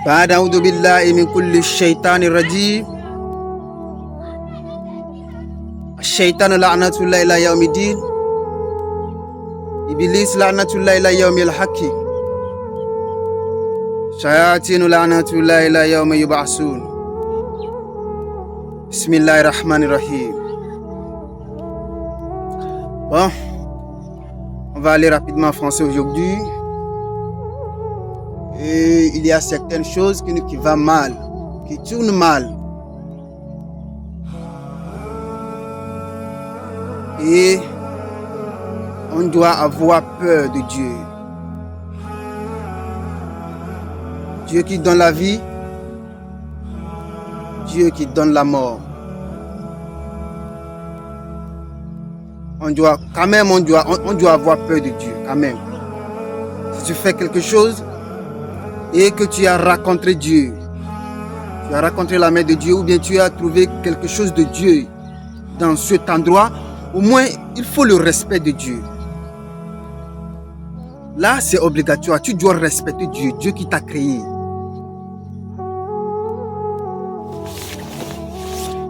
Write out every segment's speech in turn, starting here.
بعد أعوذ بالله من كل الشيطان الرجيم. الشيطان لعنة الله إلى يوم الدين. إبليس لعنة الله إلى يوم الحق. شياطين لعنة الله إلى يوم يبعثون. بسم الله الرحمن الرحيم. Bon, on va aller rapidement en français aujourd'hui. Et il y a certaines choses qui vont mal, qui tournent mal. Et on doit avoir peur de Dieu. Dieu qui donne la vie, Dieu qui donne la mort. On doit avoir peur de Dieu quand même. Si tu fais quelque chose et que tu as rencontré Dieu, tu as rencontré la main de Dieu, ou bien tu as trouvé quelque chose de Dieu dans cet endroit, au moins il faut le respect de Dieu. Là c'est obligatoire, tu dois respecter Dieu, Dieu qui t'a créé.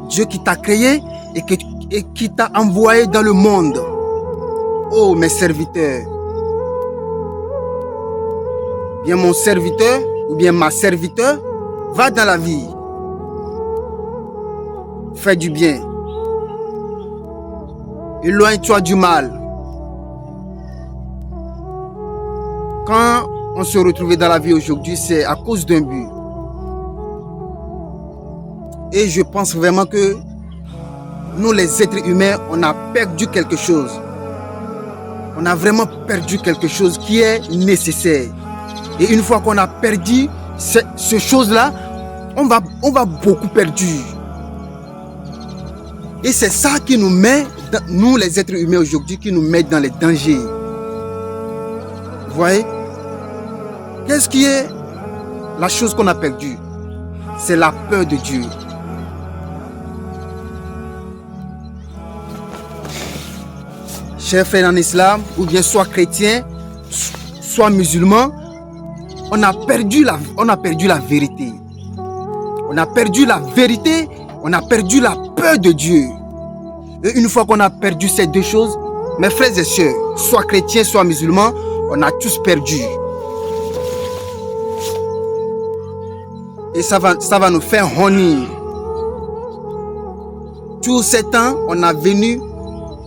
Dieu qui t'a créé et qui t'a envoyé dans le monde. Oh mes serviteurs, bien mon serviteur ou bien ma serviteur, va dans la vie, fais du bien, éloigne-toi du mal. Quand on se retrouve dans la vie aujourd'hui, c'est à cause d'un but. Et je pense vraiment que nous les êtres humains, on a perdu quelque chose. On a vraiment perdu quelque chose qui est nécessaire. Et une fois qu'on a perdu ce chose-là, on va beaucoup perdu. Et c'est ça qui nous met, nous les êtres humains aujourd'hui, qui nous met dans les dangers. Vous voyez? Qu'est-ce qui est la chose qu'on a perdue? C'est la peur de Dieu. Chers frères en islam, ou bien soit chrétien, soit musulman, on a perdu la vérité. On a perdu la vérité, on a perdu la peur de Dieu. Et une fois qu'on a perdu ces deux choses, mes frères et sœurs, soit chrétiens, soit musulmans, on a tous perdu. Et ça va nous faire honneur. Tout ce temps, on a venu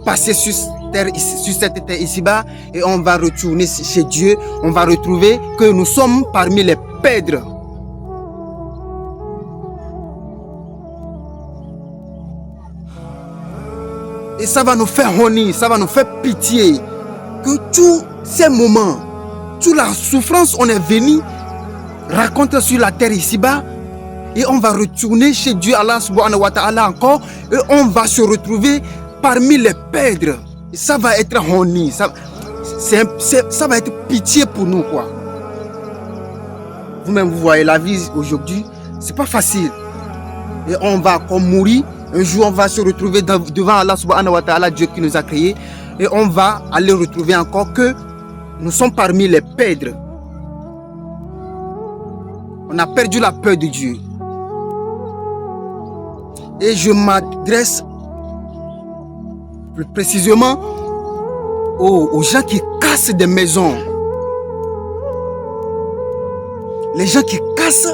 passer sur cette terre ici-bas, et on va retourner chez Dieu. On va retrouver que nous sommes parmi les pèdres. Et ça va nous faire honneur, ça va nous faire pitié. Que tous ces moments, toute la souffrance, on est venu raconter sur la terre ici-bas, et on va retourner chez Dieu, Allah subhanahu wa ta'ala encore, et on va se retrouver parmi les pèdres. Et ça va être honni, ça va être pitié pour nous, quoi. Vous-même, vous voyez la vie aujourd'hui, c'est pas facile. Et on va encore mourir. Un jour, on va se retrouver devant Allah subhanahu wa ta'ala, Dieu qui nous a créés, et on va aller retrouver encore que nous sommes parmi les pèdres. On a perdu la peur de Dieu. Et je m'adresse plus précisément aux gens qui cassent des maisons. Les gens qui cassent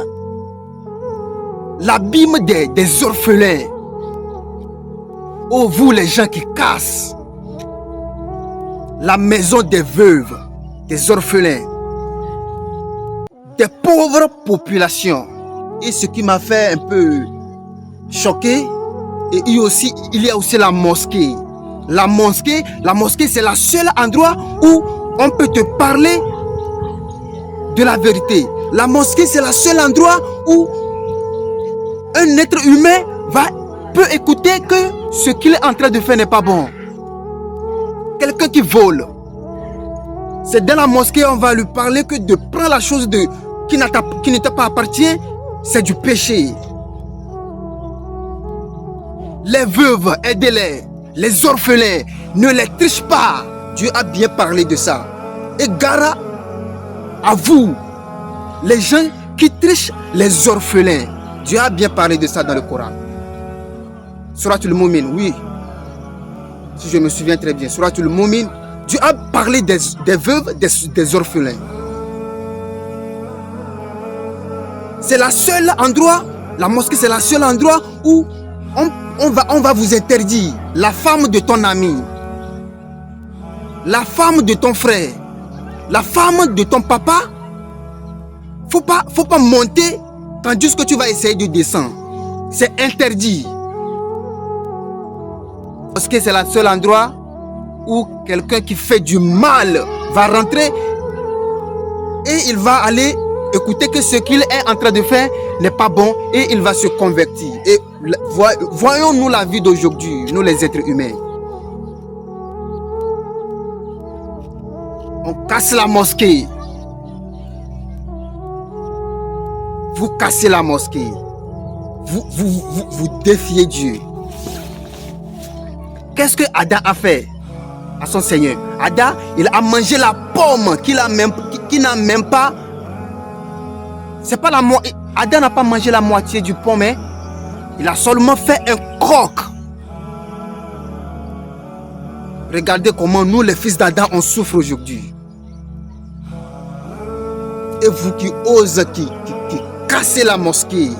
l'abîme des orphelins. Oh, vous les gens qui cassent la maison des veuves, des orphelins, des pauvres populations. Et ce qui m'a fait un peu choqué, et il y a aussi la mosquée. La mosquée, c'est le seul endroit où on peut te parler de la vérité. La mosquée, c'est le seul endroit où un être humain peut écouter que ce qu'il est en train de faire n'est pas bon. Quelqu'un qui vole, c'est dans la mosquée on va lui parler que de prendre la chose qui ne t'a pas appartient, c'est du péché. Les veuves, aidez-les. Les orphelins, ne les triche pas. Dieu a bien parlé de ça. Et gare à vous, les gens qui triche les orphelins. Dieu a bien parlé de ça dans le Coran. Surat al-Mu'min, oui. Si je me souviens très bien. Surat al-Mu'min, Dieu a parlé des veuves, des orphelins. C'est le seul endroit, la mosquée, c'est le seul endroit où on va vous interdire. La femme de ton ami, la femme de ton frère, la femme de ton papa. Faut pas monter tandis que tu vas essayer de descendre. C'est interdit. Parce que c'est le seul endroit où quelqu'un qui fait du mal va rentrer et il va aller écouter que ce qu'il est en train de faire n'est pas bon et il va se convertir. Et voyons-nous la vie d'aujourd'hui, nous les êtres humains. On casse la mosquée. Vous cassez la mosquée. Vous défiez Dieu. Qu'est-ce que Adam a fait à son Seigneur? Adam, il a mangé la pomme qu'il n'a même pas. C'est pas la moitié. Adam n'a pas mangé la moitié du pomme, hein? Il a seulement fait un croc. Regardez comment nous, les fils d'Adam, on souffre aujourd'hui. Et vous qui osez, qui cassez la mosquée.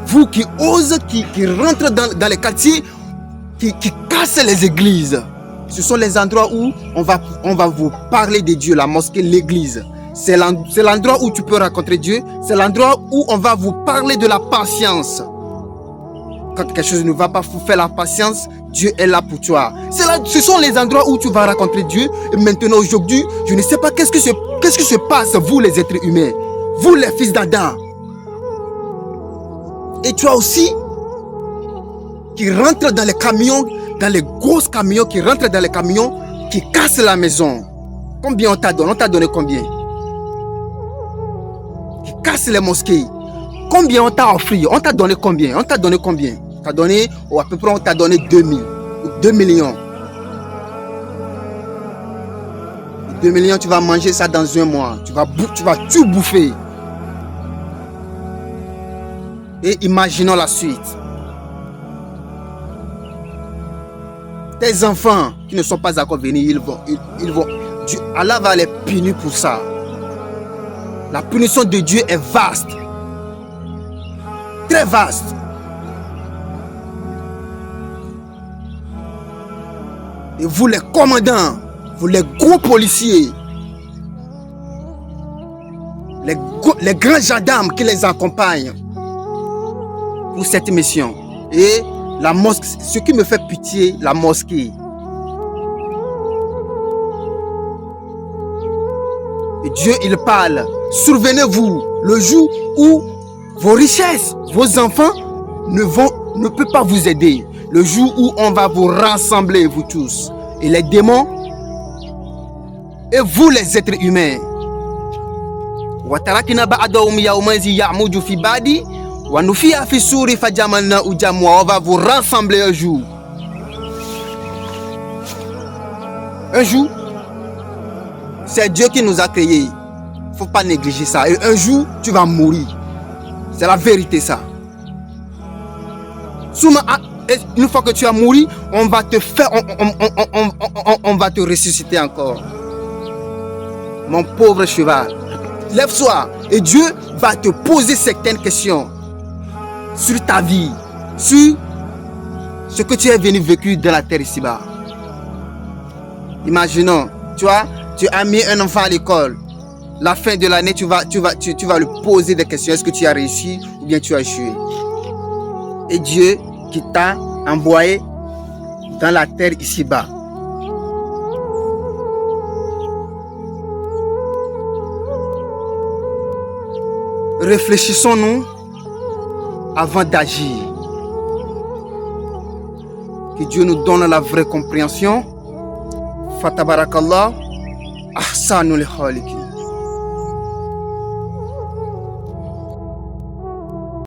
Vous qui osez, qui rentrent dans les quartiers, qui cassent les églises. Ce sont les endroits où on va vous parler de Dieu, la mosquée, l'église. C'est l'endroit où tu peux rencontrer Dieu. C'est l'endroit où on va vous parler de la patience. Quand quelque chose ne va pas, vous faire la patience, Dieu est là pour toi. Ce sont les endroits où tu vas rencontrer Dieu. Et maintenant, aujourd'hui, je ne sais pas qu'est-ce qui se passe, vous les êtres humains, vous les fils d'Adam. Et toi aussi, qui rentre dans les camions, dans les gros camions, qui rentrent dans les camions, qui cassent la maison. Combien on t'a donné? On t'a donné combien? Qui cassent les mosquées. Combien on t'a offert? On t'a donné combien? On t'a donné combien? On t'a donné, ou à peu près on t'a donné 2000 ou 2 millions. 2 millions, tu vas manger ça dans un mois. Tu vas tout bouffer. Et imaginons la suite. Tes enfants qui ne sont pas encore venus, ils vont. Allah va les punir pour ça. La punition de Dieu est vaste. Très vaste. Et vous les commandants, vous les gros policiers, les grands gendarmes qui les accompagnent pour cette mission. Et la mosquée, ce qui me fait pitié, la mosquée. Et Dieu, il parle. Souvenez-vous, le jour où vos richesses, vos enfants ne peuvent pas vous aider. Le jour où on va vous rassembler, vous tous. Et les démons, et vous les êtres humains. On va vous rassembler un jour. Un jour, c'est Dieu qui nous a créés. Il ne faut pas négliger ça. Et un jour, tu vas mourir. C'est la vérité, ça. Une fois que tu as mouru, on va te faire, on va te ressusciter encore. Mon pauvre cheval, lève-toi et Dieu va te poser certaines questions sur ta vie, sur ce que tu es venu vécu dans la terre ici-bas. Imaginons, tu as mis un enfant à l'école. La fin de l'année, tu vas lui poser des questions. Est-ce que tu as réussi ou bien tu as échoué? Et Dieu qui t'a envoyé dans la terre ici-bas. Réfléchissons-nous avant d'agir. Que Dieu nous donne la vraie compréhension. Fatabarakallah. Ahsanul khaliqin.